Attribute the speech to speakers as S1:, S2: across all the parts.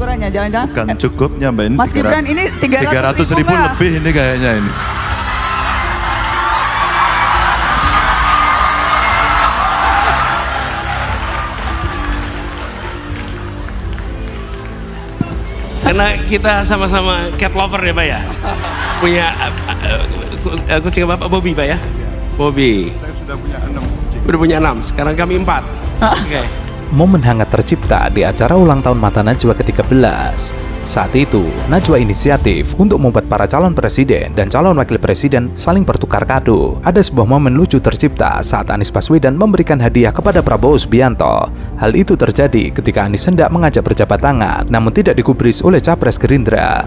S1: ukurannya? Jangan-jangan
S2: bukan cukupnya Mbak, ini
S1: Mas Gibran ini 300.000
S2: lebih ini kayaknya ini.
S3: Karena kita sama-sama cat lover ya Pak ya. Punya kucing Bapak Bobby Pak ya? Bobby.
S2: Saya sudah punya 6 kucing.
S3: Udah punya 6, sekarang kami 4. Oke.
S4: Momen hangat tercipta di acara ulang tahun Mata Najwa ke-13. Saat itu, Najwa inisiatif untuk membuat para calon presiden dan calon wakil presiden saling bertukar kado. Ada sebuah momen lucu tercipta saat Anies Baswedan memberikan hadiah kepada Prabowo Subianto. Hal itu terjadi ketika Anies hendak mengajak berjabat tangan, namun tidak digubris oleh Capres Gerindra.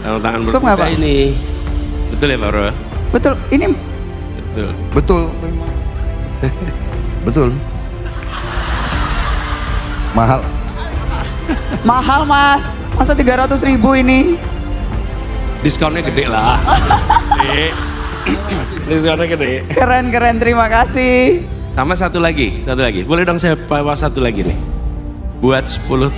S3: Tangan berbuka ini. Betul ya Pak Bro?
S1: Betul, ini
S3: Betul.
S2: Betul. Betul. Mahal.
S1: mahal Mas. Masa 300.000 ini?
S3: Diskonnya gede lah. Gede. Diskonnya gede.
S1: Keren, terima kasih.
S3: Sama satu lagi. Boleh dong saya bawa satu lagi nih. Buat 10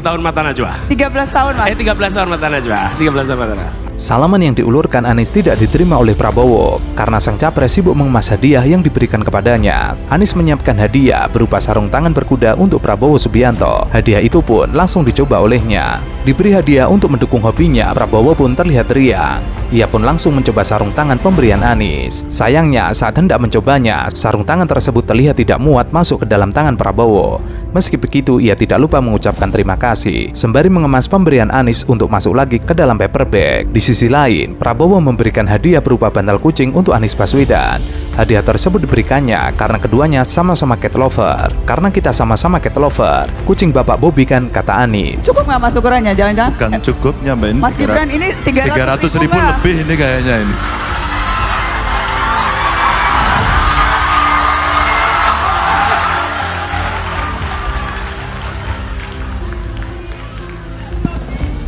S3: tahun Mata Najwa.
S1: 13 tahun Mas.
S3: 13 tahun Mata Najwa. 13 tahun Mata Najwa.
S4: Salaman yang diulurkan Anies tidak diterima oleh Prabowo karena sang capres sibuk mengemas hadiah yang diberikan kepadanya. Anies menyiapkan hadiah berupa sarung tangan berkuda untuk Prabowo Subianto. Hadiah itu pun langsung dicoba olehnya. Diberi hadiah untuk mendukung hobinya, Prabowo pun terlihat riang. Ia pun langsung mencoba sarung tangan pemberian Anies. Sayangnya saat hendak mencobanya, sarung tangan tersebut terlihat tidak muat masuk ke dalam tangan Prabowo. Meski begitu, ia tidak lupa mengucapkan terima kasih sembari mengemas pemberian Anies untuk masuk lagi ke dalam paper bag. Di sisi lain, Prabowo memberikan hadiah berupa bantal kucing untuk Anies Baswedan. Hadiah tersebut diberikannya karena keduanya sama-sama cat lover. Karena kita sama-sama cat lover, kucing Bapak Bobby kan, kata Anies.
S1: Cukup nggak Mas ukurannya? Jangan-jangan
S2: Bukan cukupnya Mbak, ini
S1: Mas Gibran ini 300.000
S2: lebih ini kayaknya ini.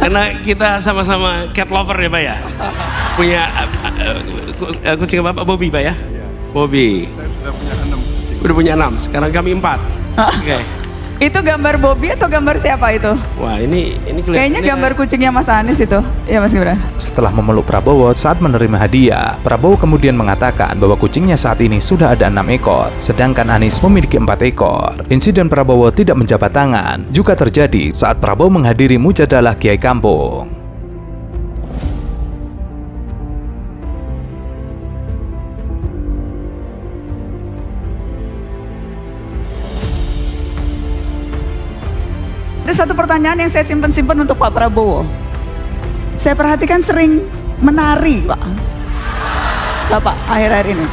S3: Karena kita sama-sama cat lover ya Pak ya. Punya kucing Bapak Bobby Pak ya? Bobby.
S2: Saya sudah punya 6 kucing.
S3: Udah punya 6, sekarang kami 4. Oke.
S1: Itu gambar Bobby atau gambar siapa itu?
S3: Wah ini
S1: Kayaknya gambar kucingnya Mas Anies itu. Ya Mas Gibran.
S4: Setelah memeluk Prabowo saat menerima hadiah, Prabowo kemudian mengatakan bahwa kucingnya saat ini sudah ada 6 ekor, sedangkan Anies memiliki 4 ekor. Insiden Prabowo tidak menjabat tangan juga terjadi saat Prabowo menghadiri Mujadalah Kiai Kampung.
S1: Ada satu pertanyaan yang saya simpen untuk Pak Prabowo. Saya perhatikan sering menari, Pak. Bapak, akhir-akhir ini.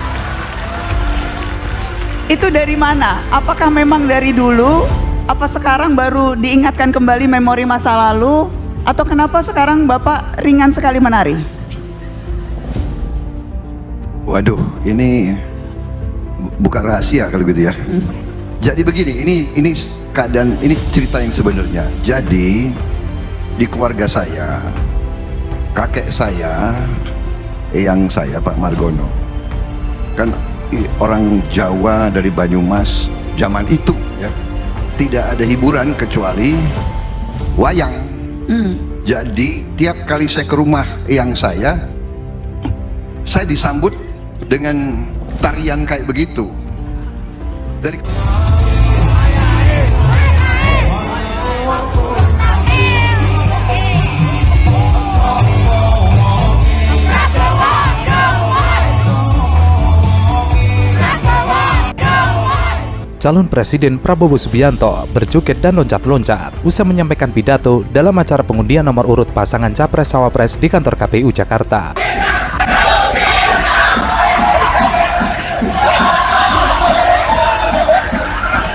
S1: Itu dari mana? Apakah memang dari dulu? Apa sekarang baru diingatkan kembali memori masa lalu? Atau kenapa sekarang Bapak ringan sekali menari?
S5: Waduh, ini bukan rahasia kalau gitu ya. Jadi begini, ini keadaan, ini cerita yang sebenarnya. Jadi di keluarga saya, kakek saya, eyang saya Pak Margono, kan orang Jawa dari Banyumas zaman itu ya, tidak ada hiburan kecuali wayang. Jadi tiap kali saya ke rumah eyang saya disambut dengan tarian kayak begitu. Dari
S4: Calon Presiden Prabowo Subianto berjoget dan loncat-loncat usai menyampaikan pidato dalam acara pengundian nomor urut pasangan Capres-Cawapres di kantor KPU Jakarta.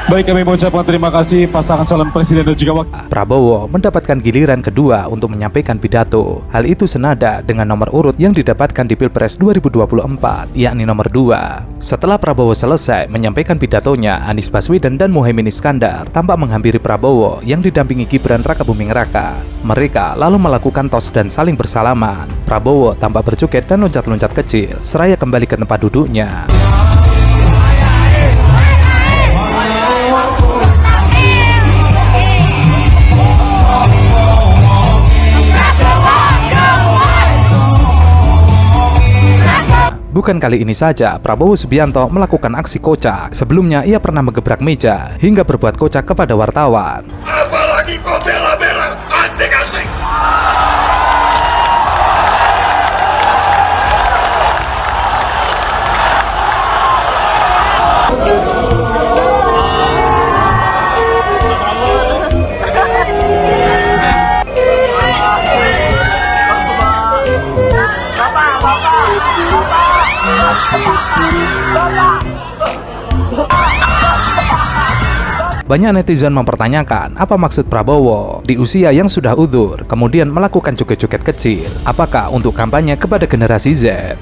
S6: Baik, kami mengucapkan terima kasih pasangan calon presiden dan juga wakil.
S4: Prabowo mendapatkan giliran kedua untuk menyampaikan pidato. Hal itu senada dengan nomor urut yang didapatkan di Pilpres 2024, yakni nomor 2. Setelah Prabowo selesai menyampaikan pidatonya, Anies Baswedan dan Muhaimin Iskandar tampak menghampiri Prabowo yang didampingi Gibran Rakabuming Raka. Mereka lalu melakukan tos dan saling bersalaman. Prabowo tampak berjoget dan loncat-loncat kecil, seraya kembali ke tempat duduknya. Bukan kali ini saja Prabowo Subianto melakukan aksi kocak. Sebelumnya ia pernah menggebrak meja hingga berbuat kocak kepada wartawan.
S7: Apalagi kau bela-bela anting-anting.
S4: Banyak netizen mempertanyakan apa maksud Prabowo di usia yang sudah udzur kemudian melakukan joget-joget kecil. Apakah untuk kampanye kepada generasi Z?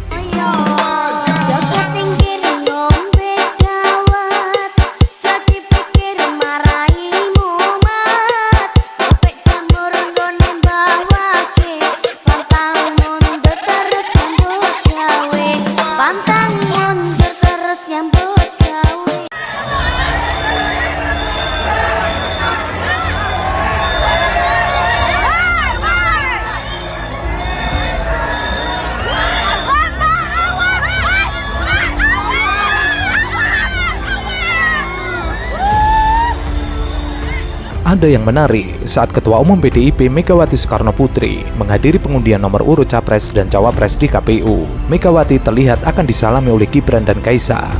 S4: Ada yang menarik saat Ketua Umum PDIP Megawati Soekarno Putri menghadiri pengundian nomor urut Capres dan Cawapres di KPU. Megawati terlihat akan disalami oleh Gibran dan Kaisang.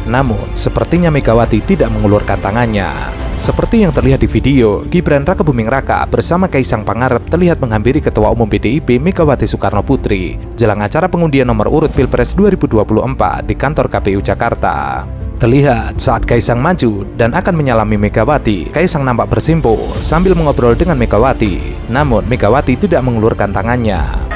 S4: Namun, sepertinya Megawati tidak mengulurkan tangannya. Seperti yang terlihat di video, Gibran Rakebuming Raka bersama Kaisang Pangarep terlihat menghampiri Ketua Umum PDIP Megawati Soekarno Putri jelang acara pengundian nomor urut Pilpres 2024 di kantor KPU Jakarta. Terlihat saat Kaisang maju dan akan menyalami Megawati, Kaisang nampak bersimpuh sambil mengobrol dengan Megawati. Namun Megawati tidak mengulurkan tangannya.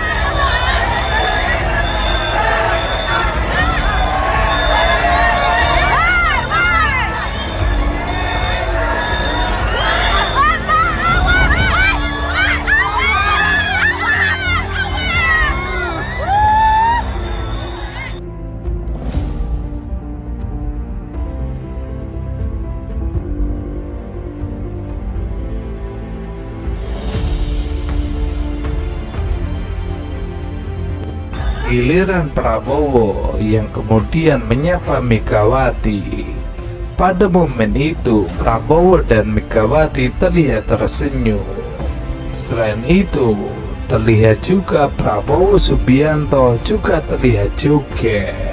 S4: Giliran Prabowo yang kemudian menyapa Megawati. Pada momen itu, Prabowo dan Megawati terlihat tersenyum. Selain itu, terlihat juga Prabowo Subianto juga terlihat joget.